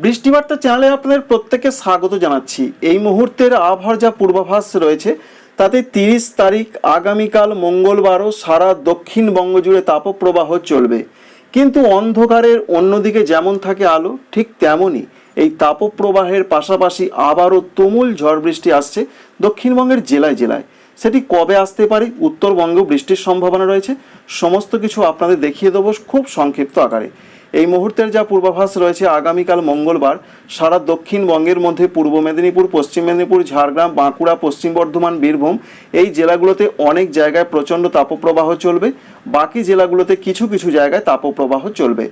বৃষ্টিবার্তা চ্যানেলে আপনাদের প্রত্যেককে স্বাগত জানাচ্ছি। এই মুহূর্তের আবহাওয়ার যা পূর্বাভাস রয়েছে তাতে 30 তারিখ আগামীকাল মঙ্গলবারও সারা দক্ষিণবঙ্গ জুড়ে তাপপ্রবাহ চলবে। কিন্তু অন্ধকারের অন্যদিকে যেমন থাকে আলো, ঠিক তেমনই এই তাপপ্রবাহের পাশাপাশি আবারও তুমুল ঝড় বৃষ্টি আসছে দক্ষিণবঙ্গের জেলায় জেলায়। সেটি কবে আসতে পারে, উত্তরবঙ্গেও বৃষ্টির সম্ভাবনা রয়েছে, সমস্ত কিছু আপনাদের দেখিয়ে দেবো খুব সংক্ষিপ্ত আকারে। এই মুহূর্তের যা পূর্বাভাস রয়েছে, আগামীকাল মঙ্গলবার সারা দক্ষিণবঙ্গের মধ্যে পূর্ব মেদিনীপুর, পশ্চিম মেদিনীপুর, ঝাড়গ্রাম, বাঁকুড়া, পশ্চিম বর্ধমান, বীরভূম এই জেলাগুলোতে অনেক জায়গায় প্রচণ্ড তাপপ্রবাহ চলবে। বাকি জেলাগুলোতে কিছু কিছু জায়গায় তাপপ্রবাহ চলবে।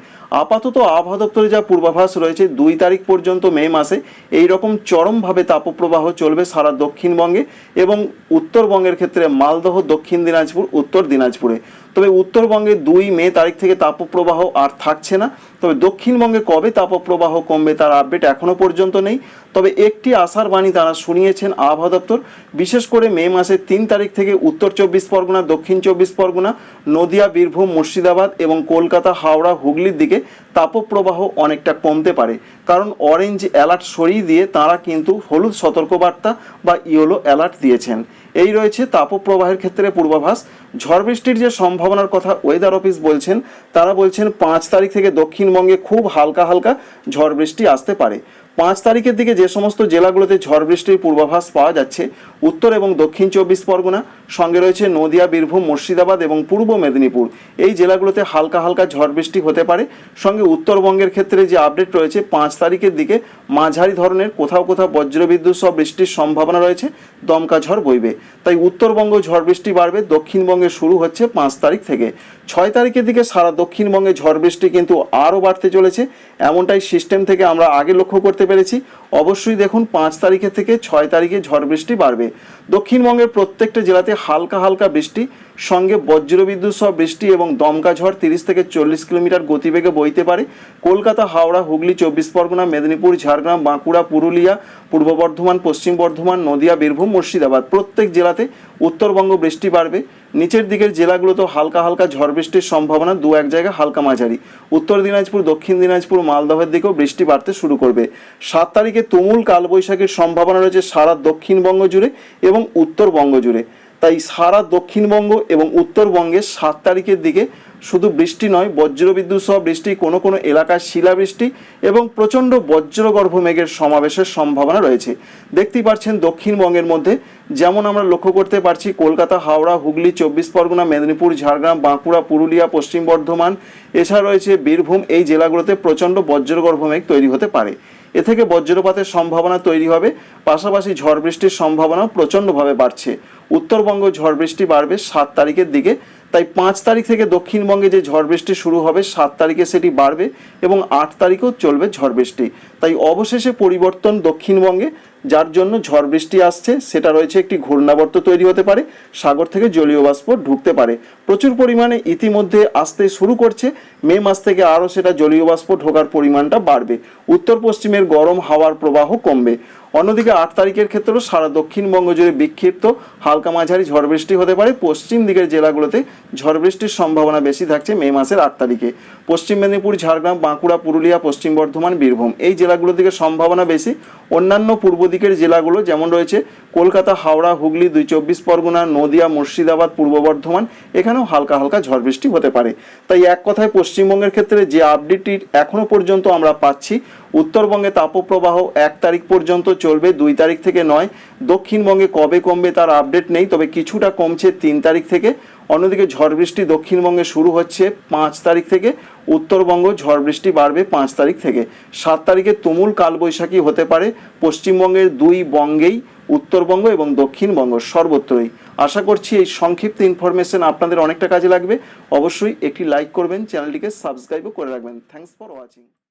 আপাতত আবহাওয়া দপ্তরে যা পূর্বাভাস রয়েছে 2 তারিখ পর্যন্ত মে মাসে এই রকম চরমভাবে তাপপ্রবাহ চলবে সারা দক্ষিণবঙ্গে এবং উত্তরবঙ্গের ক্ষেত্রে মালদহ, দক্ষিণ দিনাজপুর, উত্তর দিনাজপুরে। তবে উত্তরবঙ্গে 2 মে তারিখ থেকে তাপপ্রবাহ আর থাকছে না। তবে দক্ষিণবঙ্গে কবে তাপপ্রবাহ কমবে তার আপডেট এখনও পর্যন্ত নেই। তবে একটি আশার বাণী তারা শুনিয়েছেন আবহাওয়া দপ্তর, বিশেষ করে মে মাসের 3 তারিখ থেকে উত্তর 24 পরগনা, দক্ষিণ 24 পরগনা, নদিয়া, বীরভূম, মুর্শিদাবাদ এবং কলকাতা, হাওড়া, হুগলির দিকে তাপপ্রবাহ অনেকটা কমতে পারে। কারণ অরেঞ্জ অ্যালার্ট সরিয়ে দিয়ে তারা কিন্তু হলুদ সতর্কবার্তা বা ইয়েলো অ্যালার্ট দিয়েছেন। এই রয়েছে তাপপ্রবাহের ক্ষেত্রে পূর্বাভাস। ঝড় বৃষ্টির যে সম্ভাবনার কথা ওয়েদার অফিস বলছেন, তারা বলছেন 5 তারিখ থেকে দক্ষিণবঙ্গে খুব হালকা হালকা ঝড় বৃষ্টি আসতে পারে। 5 তারিখের দিকে যে সমস্ত জেলাগুলোতে ঝড় বৃষ্টির পূর্বাভাস পাওয়া যাচ্ছে, উত্তর এবং দক্ষিণ 24 পরগনা, সঙ্গে রয়েছে নদিয়া, বীরভূম, মুর্শিদাবাদ এবং পূর্ব মেদিনীপুর, এই জেলাগুলোতে হালকা হালকা ঝড় বৃষ্টি হতে পারে। সঙ্গে উত্তরবঙ্গের ক্ষেত্রে যে আপডেট রয়েছে 5 তারিখের দিকে মাঝারি ধরনের কোথাও কোথাও বজ্রবিদ্যুৎ সহ বৃষ্টির সম্ভাবনা রয়েছে, দমকা ঝড় বইবে। তাই উত্তরবঙ্গ ঝড় বৃষ্টি বাড়বে। দক্ষিণবঙ্গে শুরু হচ্ছে 5 তারিখ থেকে। 6 তারিখের দিকে সারা দক্ষিণবঙ্গে ঝড় বৃষ্টি কিন্তু আরও বাড়তে চলেছে, এমনটাই সিস্টেম থেকে আমরা আগে লক্ষ্য করতে পেরেছি। অবশ্যই দেখুন 5 তারিখের থেকে 6 তারিখে ঝড় বৃষ্টি বাড়বে। দক্ষিণবঙ্গের প্রত্যেকটা জেলাতে হালকা হালকা বৃষ্টি, সঙ্গে বজ্রবিদ্যুৎ সহ বৃষ্টি এবং দমকা ঝড় 30 থেকে 40 কিলোমিটার গতিবেগে বইতে পারে। কলকাতা, হাওড়া, হুগলি, 24 পরগনা, মেদিনীপুর, ঝাড়গ্রাম, বাঁকুড়া, পুরুলিয়া, পূর্ব বর্ধমান, পশ্চিম বর্ধমান, নদিয়া, বীরভূম, মুর্শিদাবাদ প্রত্যেক জেলাতে উত্তরবঙ্গ বৃষ্টি বাড়বে। নিচের দিকের জেলাগুলোতেও হালকা হালকা ঝড় বৃষ্টির সম্ভাবনা, 2-1 জায়গায় হালকা মাঝারি। উত্তর দিনাজপুর, দক্ষিণ দিনাজপুর, মালদহের দিকেও বৃষ্টি বাড়তে শুরু করবে। 7 তারিখে তুমুল কালবৈশাখীর সম্ভাবনা রয়েছে সারা দক্ষিণবঙ্গ জুড়ে এবং উত্তরবঙ্গ জুড়ে। তাই সারা দক্ষিণবঙ্গ এবং উত্তরবঙ্গে 7 তারিখের দিকে শুধু বৃষ্টি নয়, বজ্রবিদ্যুৎ সহ বৃষ্টি, কোনো কোনো এলাকায় শিলাবৃষ্টি এবং প্রচণ্ড বজ্রগর্ভ মেঘের সমাবেশের সম্ভাবনা রয়েছে। দেখতেই পাচ্ছেন দক্ষিণবঙ্গের মধ্যে যেমন আমরা লক্ষ্য করতে পারছি কলকাতা, হাওড়া, হুগলি, 24 পরগনা, মেদিনীপুর, ঝাড়গ্রাম, বাঁকুড়া, পুরুলিয়া, পশ্চিম বর্ধমান, এছাড়া রয়েছে বীরভূম, এই জেলাগুলোতে প্রচণ্ড বজ্রগর্ভ মেঘ তৈরি হতে পারে। এ থেকে বজ্রপাতের সম্ভাবনা তৈরি হবে, পাশাপাশি ঝড় বৃষ্টির সম্ভাবনাও প্রচণ্ডভাবে বাড়ছে। উত্তরবঙ্গ ঝড় বৃষ্টি বাড়বে 7 তারিখের দিকে। তাই 5 তারিখ থেকে দক্ষিণবঙ্গে যে ঝড় বৃষ্টি শুরু হবে 7 তারিখে সেটি বাড়বে এবং 8 তারিখেও চলবে ঝড় বৃষ্টি। তাই অবশেষে পরিবর্তন দক্ষিণবঙ্গে, যার জন্য ঝড় বৃষ্টি আসছে সেটা রয়েছে একটি ঘূর্ণাবর্ত তৈরি হতে পারে, সাগর থেকে জলীয় বাষ্প ঢুকতে পারে প্রচুর পরিমাণে, ইতিমধ্যে আসতে শুরু করছে। মে মাস থেকে আরও সেটা জলীয় বাষ্প ঢোকার পরিমাণটা বাড়বে। উত্তর পশ্চিমের গরম হাওয়ার প্রবাহ কমবে। অন্যদিকে 8 তারিখের ক্ষেত্রেও সারা দক্ষিণবঙ্গ জুড়ে বিক্ষিপ্ত হালকা মাঝারি ঝড় বৃষ্টি হতে পারে। পশ্চিম দিকের জেলাগুলোতে ঝড় বৃষ্টির সম্ভাবনা বেশি থাকছে মে মাসের 8 তারিখে। পশ্চিম মেদিনীপুর, ঝাড়গ্রাম, বাঁকুড়া, পুরুলিয়া, পশ্চিম বর্ধমান, বীরভূম এই জেলাগুলোর দিকে সম্ভাবনা বেশি। অন্যান্য পূর্ব দিকের জেলাগুলো যেমন রয়েছে কলকাতা, হাওড়া, হুগলি, 24 পরগনা, নদিয়া, মুর্শিদাবাদ, পূর্ব বর্ধমান, এখানেও হালকা হালকা ঝড় বৃষ্টি হতে পারে। তাই এক কথায় পশ্চিমবঙ্গের ক্ষেত্রে যে আপডেটটি এখনও পর্যন্ত আমরা পাচ্ছি, উত্তরবঙ্গে তাপপ্রবাহ 1 তারিখ পর্যন্ত চলবে, 2 তারিখ থেকে নয়। দক্ষিণবঙ্গে কবে কমবে তার আপডেট নেই, তবে কিছুটা কমছে 3 তারিখ থেকে। অন্যদিকে ঝড় বৃষ্টি দক্ষিণবঙ্গে শুরু হচ্ছে 5 তারিখ থেকে। উত্তরবঙ্গ ঝড় বৃষ্টি বাড়বে 5 তারিখ থেকে। 7 তারিখে তুমুল কালবৈশাখী হতে পারে পশ্চিমবঙ্গের 2 বঙ্গেই, উত্তরবঙ্গ এবং দক্ষিণবঙ্গ সর্বত্রই। আশা করছি এই সংক্ষিপ্ত ইনফরমেশন আপনাদের অনেকটা কাজে লাগবে। অবশ্যই একটি লাইক করবেন, চ্যানেলটিকে সাবস্ক্রাইবও করে রাখবেন। Thanks for watching.